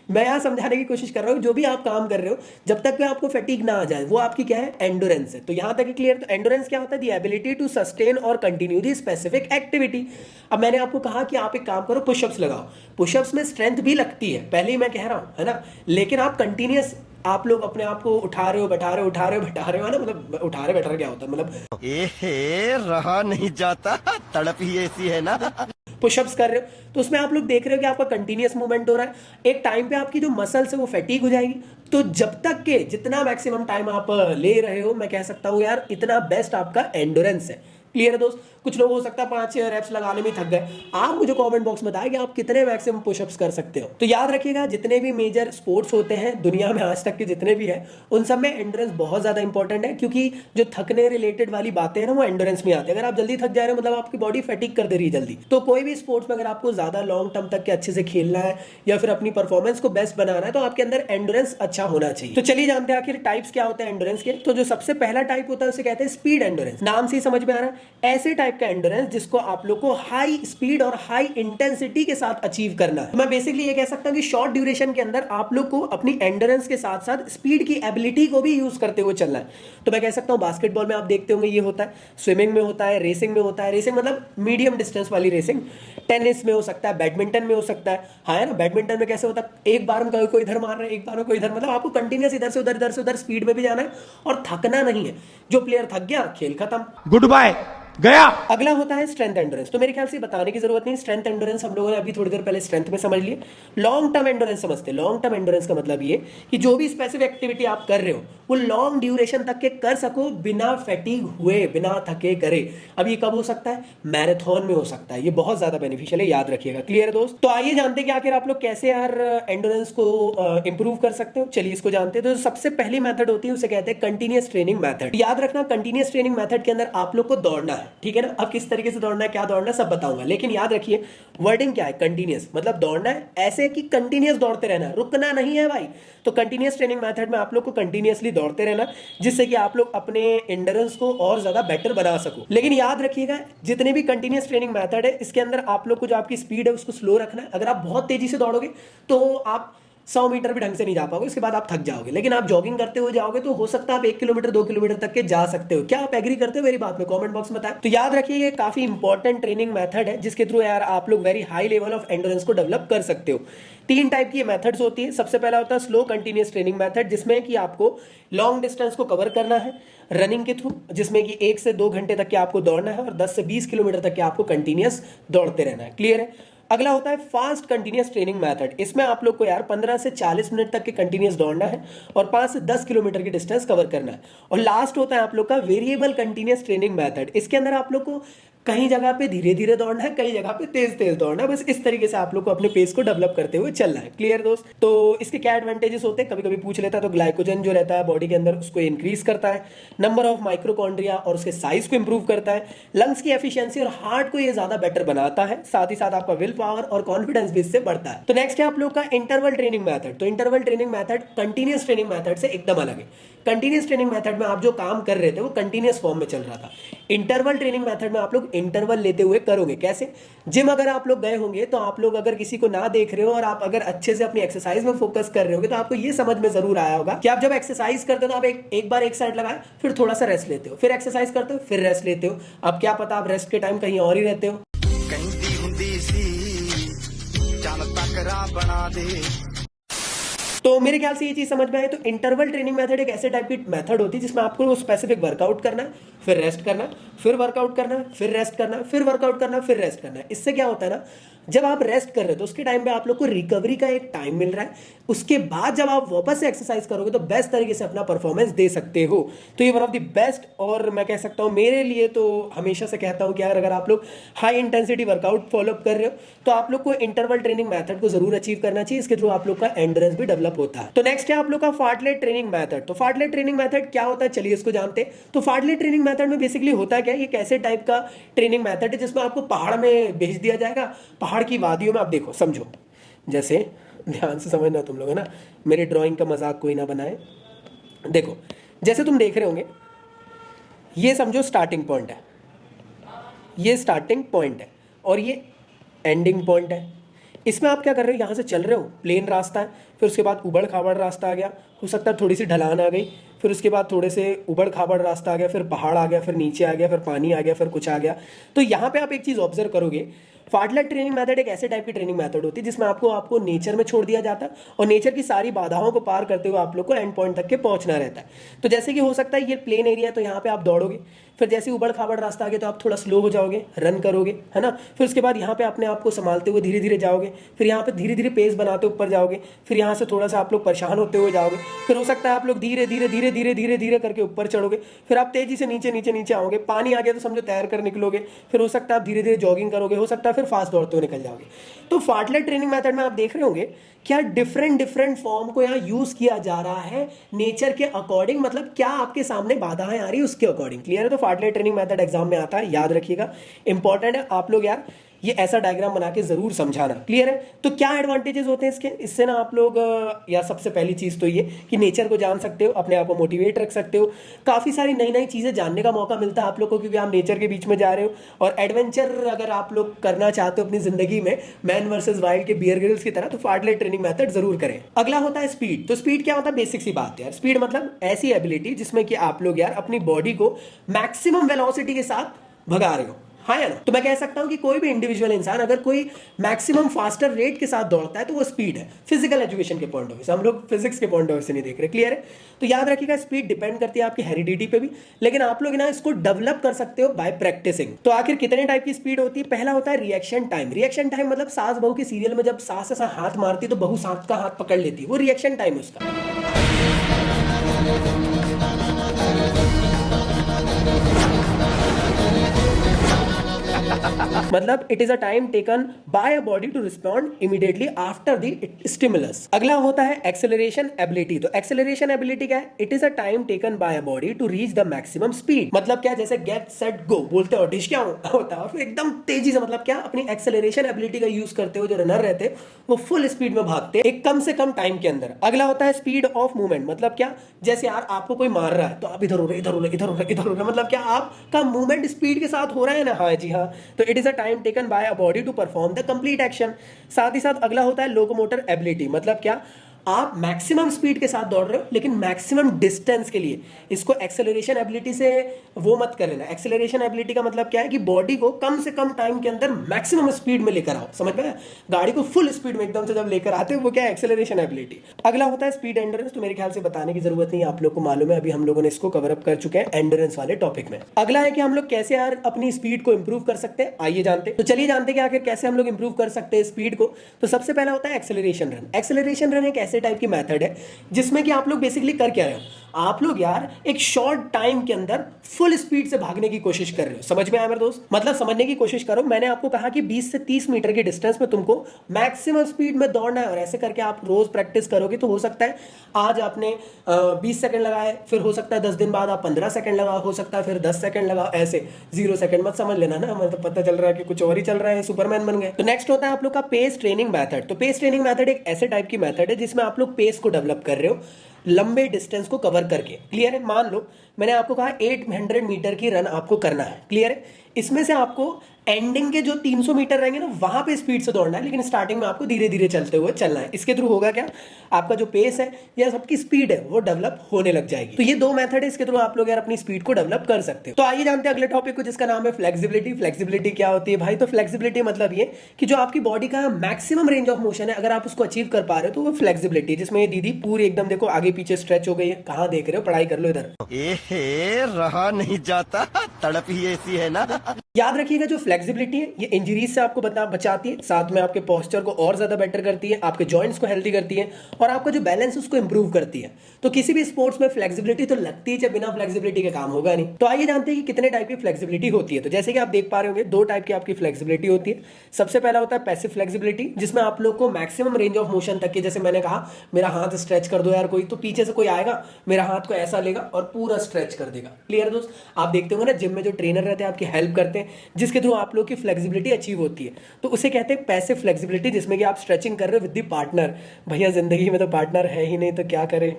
मैं यहाँ समझाने की कोशिश कर रहा हूँ, जो भी आप काम कर रहे हो जब तक भी आपको फैटिग ना आ जाए, वो आपकी क्या है? एंडोरेंस है। तो यहाँ तक क्लियर। तो एंडोरेंस क्या होता है? दी एबिलिटी टू सस्टेन और कंटिन्यू दी स्पेसिफिक एक्टिविटी। अब मैंने आपको कहा कि आप एक काम करो, पुशअप्स लगाओ। पुशअप्स में स्ट्रेंथ भी लगती है, पहले ही मैं कह रहा हूँ, है ना, लेकिन आप कंटिन्यूस, आप लोग अपने आप को उठा रहे हो बैठा रहे हो, उठा रहे हो बैठा रहे हो, है ना, मतलब उठा रहे बैठा रहे क्या होता है, मतलब रहा नहीं जाता, तड़प ही ऐसी है ना। पुशअप्स कर रहे हो, तो उसमें आप लोग देख रहे हो कि आपका कंटिन्यूअस मूवमेंट हो रहा है। एक टाइम पे आपकी जो मसल्स है वो फैटीग हो जाएगी। तो जब तक के जितना मैक्सिमम टाइम आप ले रहे हो, मैं कह सकता हूँ यार इतना बेस्ट आपका एंडोरेंस है। क्लियर है दोस्त? कुछ लोग हो सकता है 5-6 रेप्स लगाने में थक गए। आप मुझे कमेंट बॉक्स में बताएं कि आप कितने मैक्सिमम पुशअप्स कर सकते हो। तो याद रखिएगा, जितने भी मेजर स्पोर्ट्स होते हैं दुनिया में आज तक के जितने भी हैं, उन सब में एंडोरेंस बहुत ज्यादा इंपॉर्टेंट है, क्योंकि जो थकने रिलेटेड वाली बातें हैं ना, वो एंडोरेंस में आती है। अगर आप जल्दी थक जा रहे हो, मतलब आपकी बॉडी फैटिक कर दे रही है जल्दी। तो कोई भी स्पोर्ट्स में अगर आपको ज्यादा लॉन्ग टर्म तक के अच्छे से खेलना है या फिर अपनी परफॉर्मेंस को बेस्ट बनाना है, तो आपके अंदर एंडोरेंस अच्छा होना चाहिए। तो चलिए जानते हैं आखिर टाइप्स क्या होते हैं एंडोरेंस के। तो जो सबसे पहला टाइप होता है उसे कहते हैं स्पीड एंडोरेंस। नाम से ही समझ में आ रहा है, ऐसे टाइप का एंडोरेंस जिसको आप लोग को हाई स्पीड और हाई इंटेंसिटी के साथ अचीव करना है। मैं बेसिकली ये कह सकता हूं कि शॉर्ट ड्यूरेशन के अंदर आप लोग को अपनी एंडोरेंस के साथ साथ स्पीड की एबिलिटी को भी यूज करते हुए चलना है। तो मैं कह सकता हूं बास्केटबॉल में आप देखते होंगे ये होता है, स्विमिंग में होता है, रेसिंग में होता है। रेसिंग मतलब मीडियम डिस्टेंस वाली रेसिंग। टेनिस में हो सकता है, बैडमिंटन में हो सकता है। हाँ, है ना, बैडमिंटन में कैसे होता है, एक बार में कोई इधर मार रहा है, एक बार में कोई इधर, मतलब आपको कंटिन्यूस इधर से उधर, इधर से उधर स्पीड में भी जाना है और थकना नहीं है। जो प्लेयर थक गया, खेल खत्म, गुड बाय, गया। अगला होता है स्ट्रेंथ एंडोरेंस। तो मेरे ख्याल से बताने की जरूरत नहीं, स्ट्रेंथ एंडोरेंस हम लोगों ने अभी थोड़ी देर पहले स्ट्रेंथ में समझ लिए। लॉन्ग टर्म एंडोरेंस समझते हैं। लॉन्ग टर्म एंडोरेंस का मतलब ये कि जो भी स्पेसिफिक एक्टिविटी आप कर रहे हो वो लॉन्ग ड्यूरेशन तक के कर सको, बिना फैटिग हुए, बिना थके करे। अब ये कब हो सकता है? मैराथन में हो सकता है। ये बहुत ज्यादा बेनिफिशियल है, याद रखिएगा। क्लियर है दोस्त? तो आइए जानते हैं कि आखिर आप लोग कैसे यार एंडोरेंस को इंप्रूव कर सकते हो। चलिए इसको जानते हैं। तो सबसे पहली मेथड होती है उसे कहते हैं कंटिन्यूअस ट्रेनिंग मेथड। याद रखना, कंटिन्यूअस ट्रेनिंग मेथड के अंदर आप लोग को दौड़ना है, ठीक है ना। अब किस तरीके से दौड़ना है, क्या दौड़ना है, सब बताऊंगा, लेकिन याद रखिए वर्डिंग क्या है, कंटिन्यूअस। मतलब दौड़ना है ऐसे कि कंटिन्यूअस दौड़ते रहना, रुकना नहीं है भाई। तो कंटिन्यूअस ट्रेनिंग मेथड में आप लोग को कंटिन्यूअसली दौड़ते रहना, जिससे कि आप लोग अपने एंडोरेंस को और ज्यादा बेटर बना सको। लेकिन याद रखिएगा, जितने भी कंटिन्यूअस ट्रेनिंग मेथड है, इसके अंदर आप लोग को जो आपकी स्पीड है उसको स्लो रखना है। अगर आप बहुत तेजी से दौड़ोगे तो आप 100 मीटर भी ढंग से नहीं जा पाओगे, उसके बाद आप थक जाओगे। लेकिन आप जॉगिंग करते हुए जाओगे तो हो सकता है आप 1 किलोमीटर 2 किलोमीटर तक के जा सकते हो। क्या आप एग्री करते हो मेरी बात में? कमेंट बॉक्स में बताएं। तो याद रखिए, ये काफी इंपॉर्टेंट ट्रेनिंग मेथड है जिसके थ्रू यार आप लोग very high level of endurance को डेवलप कर सकते हो। 3 टाइप की मेथड्स होती है। सबसे पहला होता है स्लो कंटिन्यूअस ट्रेनिंग मेथड, जिसमें कि आपको लॉन्ग डिस्टेंस को कवर करना है रनिंग के थ्रू, जिसमें कि 1 से 2 घंटे तक के आपको दौड़ना है और 10 से 20 किलोमीटर तक के आपको कंटिन्यूअस दौड़ते रहना है। क्लियर है? अगला होता है फास्ट कंटिन्यूअस ट्रेनिंग मेथड। इसमें आप लोग को यार 15 से 40 मिनट तक के कंटिन्यूअस दौड़ना है और 5 से 10 किलोमीटर की डिस्टेंस कवर करना है। और लास्ट होता है आप लोग का वेरिएबल कंटिन्यूअस ट्रेनिंग मेथड। इसके अंदर आप लोग को कहीं जगह पे धीरे धीरे दौड़ना है, कहीं जगह पे तेज तेज दौड़ना है। बस इस तरीके से आप लोग को अपने पेस को डेवलप करते हुए चलना है। क्लियर दोस्त? तो इसके क्या एडवांटेजेस होते हैं, कभी कभी पूछ लेता है। तो ग्लाइकोजन जो रहता है बॉडी के अंदर उसको इंक्रीज करता है, नंबर ऑफ माइक्रोकॉन्ड्रिया और उसके साइज को इंप्रूव करता है, लंग्स की एफिशिएंसी और हार्ट को ये ज्यादा बेटर बनाता है, साथ ही साथ आपका विल पावर और कॉन्फिडेंस भी इससे बढ़ता है। तो नेक्स्ट है आप लोग का इंटरवल ट्रेनिंग मेथड। तो interval training method continuous training method से एकदम अलग है। कंटिन्यूअस ट्रेनिंग मेथड में आप जो काम कर रहे थे वो कंटिन्यूअस फॉर्म में चल रहा था। इंटरवल ट्रेनिंग मेथड में आप लोग इंटरवल लेते हुए करोगे। कैसे? जिम अगर आप लोग गए होंगे तो आप लोग अगर किसी को ना देख रहे हो और आप अगर अच्छे से अपनी एक्सरसाइज में फोकस कर रहे होगे तो आपको ये समझ में जरूर आया होगा कि आप जब एक्सरसाइज करते हो तो आप एक बार एक साइड लगाए, फिर थोड़ा सा रेस्ट लेते हो, फिर एक्सरसाइज करते हो, फिर रेस्ट लेते हो। अब क्या पता आप रेस्ट के टाइम कहीं और ही रहते हो। कहती हुंदी सी चल तकरा बना दे। तो मेरे ख्याल से ये चीज समझ में आए। तो इंटरवल ट्रेनिंग मेथड एक ऐसे टाइप की मेथड होती है जिसमें आपको स्पेसिफिक वर्कआउट करना है, फिर रेस्ट करना, फिर वर्कआउट करना, फिर रेस्ट करना, फिर वर्कआउट करना, फिर रेस्ट करना। इससे क्या होता है ना, जब आप रेस्ट कर रहे हो तो उसके टाइम पे आप लोग को रिकवरी का एक टाइम मिल रहा है, उसके बाद जब आप वापस से एक्सरसाइज करोगे तो बेस्ट तरीके से अपना परफॉर्मेंस दे सकते हो। तो ये वन ऑफ द बेस्ट, और मैं कह सकता हूँ मेरे लिए तो हमेशा से कहता हूँ कि यार अगर आप लोग हाई इंटेंसिटी वर्कआउट फॉलोअप कर रहे हो तो आप लोग को इंटरवल ट्रेनिंग मेथड को जरूर अचीव करना चाहिए, इसके थ्रू आप लोग का एंड्योरेंस भी डेवलप होता है। तो नेक्स्ट है आप लोग का फार्टलेट ट्रेनिंग मेथड। तो फार्टलेट ट्रेनिंग मेथड क्या होता है, चलिए इसको जानते हैं। तो फार्टलेट ट्रेनिंग मेथड में बेसिकली होता क्या है, ये कैसे टाइप का ट्रेनिंग मेथड है जिसमें आपको पहाड़ में भेज दिया जाएगा, पहाड़ की वादियों में। आप देखो, समझो, जैसे ध्यान से समझना तुम लोग, है ना, मेरे ड्राइंग का मजाक कोई ना बनाए। देखो जैसे तुम देख रहे होंगे, ये समझो स्टार्टिंग पॉइंट है, ये स्टार्टिंग पॉइंट है और ये एंडिंग पॉइंट है। इसमें आप क्या कर रहे हो, यहाँ से चल रहे हो, प्लेन रास्ता है, फिर उसके बाद उबड़ खाबड़ रास्ता आ गया, हो सकता है थोड़ी सी ढलान आ गई, फिर उसके बाद थोड़े से उबड़ खाबड़ रास्ता आ गया, फिर पहाड़ आ गया, फिर नीचे आ गया, फिर पानी आ गया, फिर कुछ आ गया। तो यहाँ पे आप एक चीज़ ऑब्जर्व करोगे, फार्टलेट ट्रेनिंग मेथड एक ऐसे टाइप की ट्रेनिंग मेथड होती है जिसमें आपको नेचर में छोड़ दिया जाता है और नेचर की सारी बाधाओं को पार करते हुए आप लोग को एंड पॉइंट तक के पहुंचना रहता है। तो जैसे कि हो सकता है ये प्लेन एरिया है तो यहाँ पे आप दौड़ोगे, फिर जैसे उबड़ खाबड़ रास्ता आ गया तो आप थोड़ा स्लो हो जाओगे, रन करोगे, है ना, फिर उसके बाद यहाँ पे अपने आप को संभालते हुए धीरे धीरे जाओगे, फिर यहाँ पे धीरे धीरे पेस बनाते ऊपर जाओगे, फिर यहाँ से थोड़ा सा आप लोग परेशान होते हुए जाओगे, फिर हो सकता है आप लोग धीरे धीरे धीरे धीरे धीरे धीरे करके ऊपर चढ़ोगे, फिर आप तेजी से नीचे नीचे नीचे आओगे, पानी आ गया तो समझो तैर कर निकलोगे, फिर हो सकता है आप धीरे धीरे जॉगिंग करोगे, हो सकता है फिर फास्ट दौड़ते हुए निकल जाओगे। तो फार्टलेट ट्रेनिंग मेथड में आप देख रहे होंगे क्या डिफरेंट फॉर्म को यहाँ यूज किया जा रहा है नेचर के अकॉर्डिंग, मतलब क्या आपके सामने बाधाएं आ रही है उसके अकॉर्डिंग। क्लियर है? तो फार्टलेट ट्रेनिंग मेथड एग्जाम में आता है, याद रखिएगा, इंपॉर्टेंट है। आप लोग यार ये ऐसा डायग्राम बना के जरूर समझाना। क्लियर है? तो क्या एडवांटेजेस होते हैं इसके, इससे ना आप लोग यार सबसे पहली चीज तो ये कि नेचर को जान सकते हो, अपने आप को मोटिवेट रख सकते हो, काफी सारी नई नई चीजें जानने का मौका मिलता है आप लोग को क्योंकि आप नेचर के बीच में जा रहे हो। और एडवेंचर अगर आप लोग करना चाहते हो अपनी जिंदगी में मैन वर्सेस वाइल्ड के बियर ग्रिल्स की तरह, तो फार्टलेट ट्रेनिंग मेथड जरूर करें। अगला होता है स्पीड। तो स्पीड क्या होता है, बेसिक सी बात है यार। स्पीड मतलब ऐसी एबिलिटी जिसमें कि आप लोग यार अपनी बॉडी को मैक्सिमम वेलोसिटी के साथ भगा रहे हो, हाँ या ना। तो मैं कह सकता हूं कि कोई भी इंडिविजुअल इंसान अगर कोई मैक्सिमम फास्टर रेट के साथ दौड़ता है तो वो स्पीड है। फिजिकल एजुकेशन के पॉइंट ऑफ व्यू से, हम लोग फिजिक्स के पॉइंट ऑफ व्यू से नहीं देख रहे। क्लियर है? तो याद रखिएगा स्पीड डिपेंड करती है आपकी हेरिडिटी पे भी, लेकिन आप लोग ना इसको डेवलप कर सकते हो बाय प्रैक्टिसिंग। तो आखिर कितने टाइप की स्पीड होती है? पहला होता है रिएक्शन टाइम। रिएक्शन टाइम मतलब सास बहू के सीरियल में जब सास ऐसा हाथ मारती है तो बहू सास का हाथ पकड़ लेती है, वो रिएक्शन टाइम है उसका। मतलब it is a time taken by a body to respond immediately after the stimulus. अगला होता है एक्सेलरेशन एबिलिटी। तो एक्सेलरेशन एबिलिटी क्या है? It is a time taken by a body to reach the maximum speed. मतलब क्या, जैसे गेट सेट गो बोलते हो, डिश क्या होता है, फिर एकदम तेजी से, मतलब क्या, अपनी एक्सेलरेशन एबिलिटी का यूज करते हुए जो रनर रहते हैं वो फुल स्पीड में भागते हैं एक कम से कम टाइम के अंदर। अगला होता है स्पीड ऑफ मूवमेंट। मतलब क्या, जैसे यार आपको कोई मार रहा है तो आप इधर हो रहे, इधर हो रहे, इधर हो रहे, इधर हो रहे, मतलब क्या आपका मूवमेंट स्पीड के साथ हो रहा है ना। हाँ जी हाँ। तो it is a time taken by a body to perform the complete action. साथ ही साथ अगला होता है लोकोमोटर एबिलिटी। मतलब क्या, आप मैक्सिमम स्पीड के साथ दौड़ रहे हो लेकिन मैक्सिमम डिस्टेंस के लिए। इसको एक्सेलरेशन एबिलिटी से वो मत कर लेना। एक्सेलरेशन एबिलिटी का मतलब क्या है कि बॉडी को कम से कम टाइम के अंदर मैक्सिमम स्पीड में लेकर आओ। समझ में आया? गाड़ी को फुल स्पीड में एकदम से जब लेकर आते हो वो क्या है, एक्सेलरेशन एबिलिटी। अगला होता है स्पीड एंड्योरेंस। तो मेरे ख्याल से बताने की जरूरत नहीं, आप लोग को मालूम है, अभी हम लोगों ने इसको कवर अप कर चुके हैं एंड्योरेंस वाले टॉपिक में। अगला है कि हम लोग कैसे यार अपनी स्पीड को इंप्रूव कर सकते हैं, आइए जानते हैं। तो चलिए जानते हैं कि आखिर कैसे हम लोग इंप्रूव कर सकते हैं स्पीड को। तो सबसे पहला होता है एक्सेलरेशन रन। एक्सेलरेशन रन एक ऐसे टाइप की मेथड है जिसमें कि आप लोग बेसिकली कर क्या रहे हो, आप लोग यार एक शॉर्ट टाइम के अंदर फुल स्पीड से भागने की कोशिश कर रहे हो। समझ में आया मेरे दोस्त? मतलब समझने की कोशिश करो। मैंने आपको कहा कि 20 से 30 मीटर की डिस्टेंस में तुमको मैक्सिमम स्पीड में दौड़ना है और ऐसे करके आप रोज प्रैक्टिस करोगे तो हो सकता है आज आपने 20 सेकंड लगाए, फिर हो सकता है 10 दिन बाद आप 15 सेकंड लगाओ, हो सकता है फिर 10 सेकंड लगाओ, ऐसे 0 सेकंड मत समझ लेना ना, मतलब पता चल रहा है कि कुछ और ही चल रहा है, सुपरमैन बन गए। तो नेक्स्ट होता है आप लोग का पेस ट्रेनिंग मेथड। तो पेस ट्रेनिंग मेथड एक ऐसे टाइप की मेथड है जिसमें आप लोग पेस को डेवलप कर रहे हो लंबे डिस्टेंस को कवर करके। क्लियर है? मान लो मैंने आपको कहा 800 मीटर की रन आपको करना है। क्लियर है? इसमें से आपको एंडिंग के जो 300 मीटर रहेंगे ना वहां पे स्पीड से दौड़ना है, लेकिन स्टार्टिंग में आपको धीरे धीरे चलते हुए चलना है। इसके थ्रू होगा क्या, आपका जो पेस है या सबकी स्पीड है वो डेवलप होने लग जाएगी। तो ये दो मेथड है, इसके थ्रू आप लोग यार अपनी स्पीड को डेवलप कर सकते हो। तो आइए जानते हैं अगले टॉपिक को जिसका नाम है फ्लेक्सिबिलिटी। फ्लेक्सिबिलिटी क्या होती है भाई? तो फ्लेक्सिबिलिटी मतलब ये कि जो आपकी बॉडी का मैक्सिमम रेंज ऑफ मोशन है अगर आप उसको अचीव कर पा रहे हो तो वो फ्लेक्सिबिलिटी, जिसमें ये दीदी पूरी एकदम देखो आगे पीछे स्ट्रेच हो गई है। कहां देख रहे हो, पढ़ाई कर लो इधर। रहा नहीं जाता, तड़प ही ऐसी है ना। याद रखिएगा जो फ्लेक्सिबिलिटी है, ये इंजरीज से आपको बचाती है, साथ में आपके पोस्चर को और ज्यादा बेटर करती है, आपके जॉइंट्स को हेल्दी करती है और आपका जो बैलेंस है उसको इंप्रूव करती है। तो किसी भी स्पोर्ट्स में फ्लेक्सिबिलिटी तो लगती है, बिना फ्लेक्सिबिलिटी के काम होगा नहीं। तो आइए जानते हैं कि कितने टाइप की फ्लेक्सिबिलिटी होती है। तो जैसे कि आप देख पा रहे होंगे, दो टाइप की आपकी फ्लेक्सिबिलिटी होती है। सबसे पहला होता है पैसिव फ्लेक्सिबिलिटी, जिसमें आप लोग को मैक्सिमम रेंज ऑफ मोशन तक की, जैसे मैंने कहा मेरा हाथ स्ट्रेच कर दो यार कोई, तो पीछे से कोई आएगा मेरा हाथ को ऐसा लेगा और पूरा स्ट्रेच कर देगा। क्लियर दोस्त? आप देखते होंगे ना जिम में जो ट्रेनर रहते हैं आपकी हेल्प करते हैं, जिसके थ्रू आप लोग की फ्लेक्सिबिलिटी अचीव होती है, तो उसे कहते हैं पैसिव फ्लेक्सिबिलिटी, जिसमें कि आप स्ट्रेचिंग कर रहे हो विद द पार्टनर। भैया जिंदगी में तो पार्टनर है ही नहीं, तो क्या करें।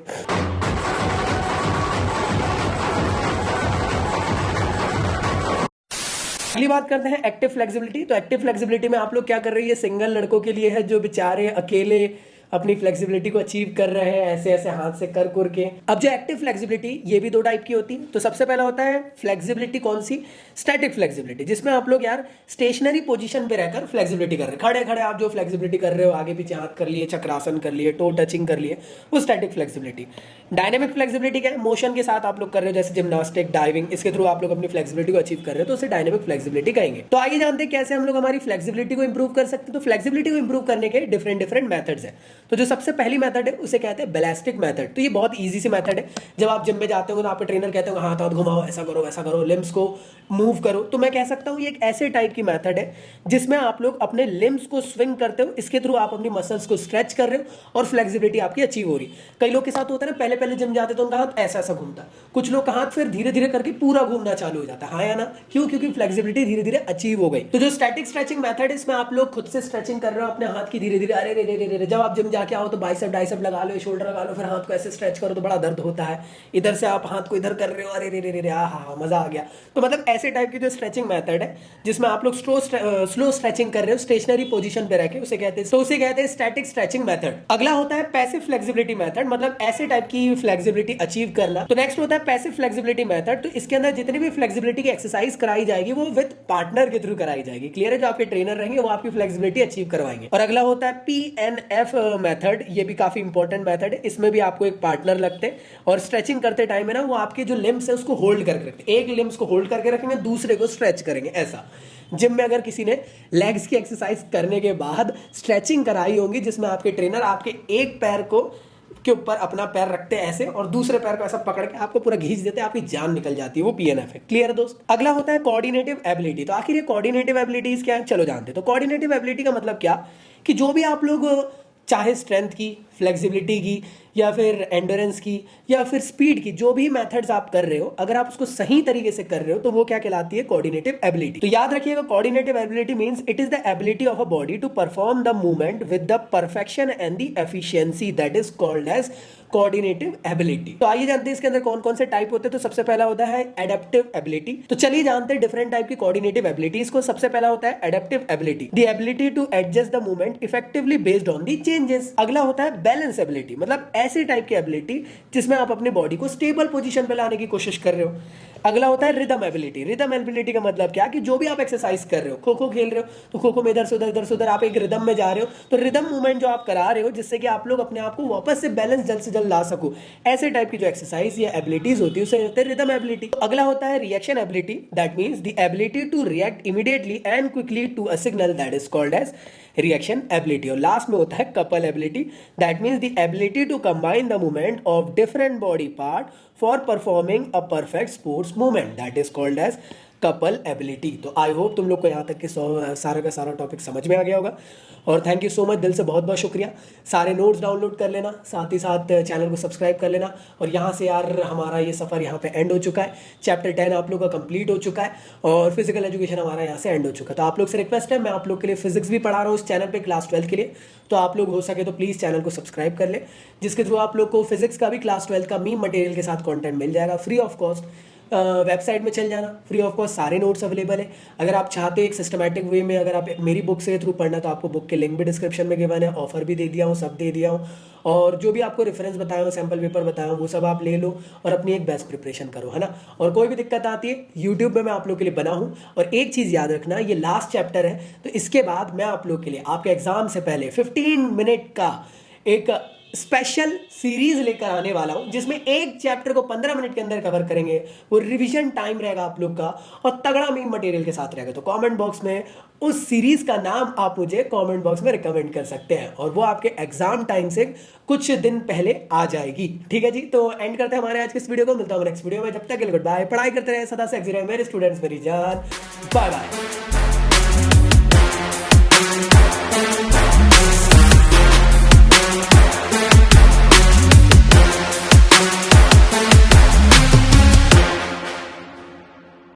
अगली बात करते हैं एक्टिव फ्लेक्सिबिलिटी। तो एक्टिव फ्लेक्सिबिलिटी में आप लोग क्या कर रहे हैं, ये सिंगल लड़कों के लिए है जो बेचारे अकेले अपनी फ्लेक्सिबिलिटी को अचीव कर रहे हैं ऐसे ऐसे हाथ से कर के। अब जो एक्टिव फ्लेक्सिबिलिटी, ये भी दो टाइप की होती है। तो सबसे पहला होता है फ्लेक्सिबिलिटी कौन सी, स्टैटिक फ्लेक्सिबिलिटी, जिसमें आप लोग यार स्टेशनरी पोजीशन पे रहकर फ्लेक्सिबिलिटी कर रहे हैं, खड़े खड़े आप जो फ्लेक्सिबिलिटी कर रहे हो, आगे पीछे हाथ कर लिए, चक्रासन कर लिए, टो टचिंग कर लिए, वो स्टैटिक फ्लेक्सिबिलिटी। डायनेमिक फ्लेक्सिबिलिटी क्या है, मोशन के साथ आप लोग कर रहे हो, जैसे जिम्नास्टिक, डाइविंग, इसके थ्रू आप लोग अपनी फ्लेक्सिबिलिटी को अचीव कर रहे हो, तो उसे डायनेमिक फ्लेक्सिबिलिटी कहेंगे। तो आइए जानते हैं कैसे हम लोग हमारी फ्लेक्सिबिलिटी को इंप्रूव कर सकते हैं। तो फ्लेक्सिबिलिटी को इंप्रूव करने के डिफरेंट डिफरेंट मेथड्स हैं। तो जो सबसे पहली मेथड है उसे कहते हैं बैलिस्टिक मेथड। तो ये बहुत इजी सी मेथड है। जब आप जिम में जाते हो तो आपके ट्रेनर कहते हो हाथ हाथ घुमाओ, ऐसा करो वैसा करो, लिम्स को मूव करो, तो मैं कह सकता हूं ये एक ऐसे टाइप की मेथड है जिसमें आप लोग अपने लिम्स को स्विंग करते हो, इसके थ्रू आप अपनी मसल्स को स्ट्रेच कर रहे हो और फ्लेक्सिबिलिटी आपकी अचीव हो रही। कई लोग के साथ होता है ना, पहले पहले जिम जाते तो उनका हाथ ऐसा ऐसा घूमता, कुछ लोग का हाथ फिर धीरे धीरे करके पूरा घूमना चालू हो जाता है, हाँ या ना? क्यों? क्योंकि फ्लेक्सिबिलिटी धीरे धीरे अचीव हो गई। तो जो स्टैटिक स्ट्रेचिंग मेथड है, इसमें आप लोग खुद से स्ट्रेचिंग कर रहे हो अपने हाथ की धीरे धीरे, अरे रे रे रे, जब आप जिम जाके आओ तो बाइसेप डाइसेप लगा लो, शोल्डर लगा लो, फिर हाथ को ऐसे स्ट्रेच करो तो बड़ा दर्द होता है, इधर से आप हाथ को इधर कर रहे हो, अरे रे रे रे, हाँ मजा आ गया। तो मतलब ऐसे टाइप की जो स्ट्रेचिंग मेथड है जिसमें आप लोग स्लो स्ट्रेचिंग कर रहे हो स्टेशनरी पोजीशन पे रहकर, उसे कहते हैं स्टैटिक स्ट्रेचिंग मेथड। अगला होता है पैसिव फ्लेक्सिबिलिटी मेथड, मतलब ऐसे टाइप की फ्लेक्सिबिलिटी अचीव करना। तो नेक्स्ट होता है पैसिव फ्लेक्सिबिलिटी मेथड। तो इसके अंदर जितनी भी फ्लेक्सिबिलिटी की एक्सरसाइज कराई जाएगी वो विद पार्टनर के थ्रू कराई जाएगी। क्लियर है? जो आपके ट्रेनर रहेंगे वो आपकी फ्लेक्सिबिलिटी अचीव करवाएंगे। और अगला होता है PNF मेथड। ये भी काफी इंपॉर्टेंट मेथड है, इसमें भी आपको एक पार्टनर लगते हैं और स्ट्रेचिंग करते टाइम है ना, वो आपके जो लिम्स है उसको होल्ड करके रखेंगे, एक लिम्स को होल्ड करके रखेंगे, दूसरे को स्ट्रेच करेंगे ऐसा। जिम में अगर किसी ने लेग्स की एक्सरसाइज करने के बाद स्ट्रेचिंग कराई होगी, जिसमें आपके ट्रेनर आपके एक पैर को के ऊपर अपना पैर रखते हैं ऐसे और दूसरे पैर को ऐसा पकड़ के आपको पूरा घींच देते हैं, आपकी जान निकल जाती है, वो PNF है। क्लियर है दोस्त? अगला होता है कोऑर्डिनेटिव एबिलिटी। तो आखिर ये कोऑर्डिनेटिव एबिलिटीज क्या है, चलो जानते हैं। तो कोऑर्डिनेटिव एबिलिटी का मतलब क्या, कि जो भी आप लोग चाहे स्ट्रेंथ की, फ्लेक्सिबिलिटी की, या फिर एंडोरेंस की, या फिर स्पीड की, जो भी मेथड्स आप कर रहे हो, अगर आप उसको सही तरीके से कर रहे हो तो वो क्या कहलाती है, कोऑर्डिनेटिव एबिलिटी। तो याद रखिएगा, coordinative ability means it is the ability of a body to perform the movement with the perfection and the efficiency, that is called as coordinative ability. तो आइए जानते हैं इसके अंदर कौन कौन से टाइप होते हैं। तो सबसे पहला होता है एडेप्टिव एबिलिटी। तो चलिए जानते हैं डिफरेंट टाइप की कोऑर्डिनेटिव एबिलिटीज को। सबसे पहला होता है adaptive ability, the ability to adjust the movement effectively based on the changes. अगला होता है बैलेंस एबिलिटी, मतलब ऐसे टाइप की एबिलिटी जिसमें आप अपनी बॉडी को स्टेबल पोजीशन पे लाने की कोशिश कर रहे हो। अगला होता है रिदम एबिलिटी। रिदम एबिलिटी का मतलब क्या, कि जो भी आप एक्सरसाइज कर रहे हो, खो खो खेल रहे हो तो खो खो में इधर से उधर आप एक रिदम में जा रहे हो, तो रिदम मूवमेंट जो आप करा रहे हो जिससे कि आप लोग अपने आप को वापस से बैलेंस जल्द से जल्द ला सको, ऐसे टाइप की जो एक्सरसाइज या एबिलिटीज होती है उसे कहते हैं रिदम एबिलिटी। अगला होता है reaction ability, that means the ability to react immediately and quickly to a signal, that is called as reaction ability. और लास्ट में होता है couple ability, that means the ability to combine the movement of different body part for performing a perfect sports movement, that is called as couple ability. तो आई होप तुम लोग को यहाँ तक के सारा का सारा टॉपिक समझ में आ गया होगा और थैंक यू सो मच, दिल से बहुत बहुत शुक्रिया। सारे नोट्स डाउनलोड कर लेना, साथ ही साथ चैनल को सब्सक्राइब कर लेना। और यहाँ से यार हमारा ये सफ़र यहाँ पे एंड हो चुका है, चैप्टर 10 आप लोग का कंप्लीट हो चुका है और फिजिकल एजुकेशन हमारा यहाँ से एंड हो चुका है। तो आप लोग से रिक्वेस्ट है, मैं आप लोग के लिए फिजिक्स भी पढ़ा रहा हूँ इस चैनल पर क्लास 12 के लिए, तो आप लोग हो सके तो प्लीज़ चैनल को सब्सक्राइब कर ले, जिसके थ्रू आप लोग को फिजिक्स का भी क्लास 12 का मीम मटेरियल के साथ कॉन्टेंट मिल जाएगा फ्री ऑफ कॉस्ट। वेबसाइट में चल जाना, फ्री ऑफ कॉस्ट सारे नोट्स अवेलेबल है। अगर आप चाहते हो एक सिस्टमैटिक वे में अगर आप मेरी बुक से थ्रू पढ़ना, तो आपको बुक के लिंक भी डिस्क्रिप्शन में गिवन है, ऑफर भी दे दिया हूँ, सब दे दिया हूँ। और जो भी आपको रेफरेंस बताया हूँ, सैम्पल पेपर बताया हूँ, वो सब आप ले लो और अपनी एक बेस्ट प्रिपरेशन करो, है ना। और कोई भी दिक्कत आती है यूट्यूब पे मैं आप लोग के लिए बना हूँ। और एक चीज़ याद रखना, ये लास्ट चैप्टर है, तो इसके बाद मैं आप लोग के लिए आपके एग्जाम से पहले 15 मिनट का एक स्पेशल सीरीज लेकर आने वाला हूं जिसमें एक चैप्टर को 15 मिनट के अंदर कवर करेंगे। वो रिवीजन टाइम रहेगा आप लोग का और तगड़ा मीम मटेरियल के साथ रहेगा। तो कमेंट बॉक्स में उस सीरीज का नाम आप मुझे कमेंट बॉक्स में रिकमेंड कर सकते हैं और वो आपके एग्जाम टाइम से कुछ दिन पहले आ जाएगी। ठीक है जी, तो एंड करते हैं हमारे आज के इस वीडियो को। मिलता हूं नेक्स्ट वीडियो में, जब तक के लिए गुड बाय। पढ़ाई करते रहे, सदा से मेरे स्टूडेंट्स, मेरी जान। Bye bye.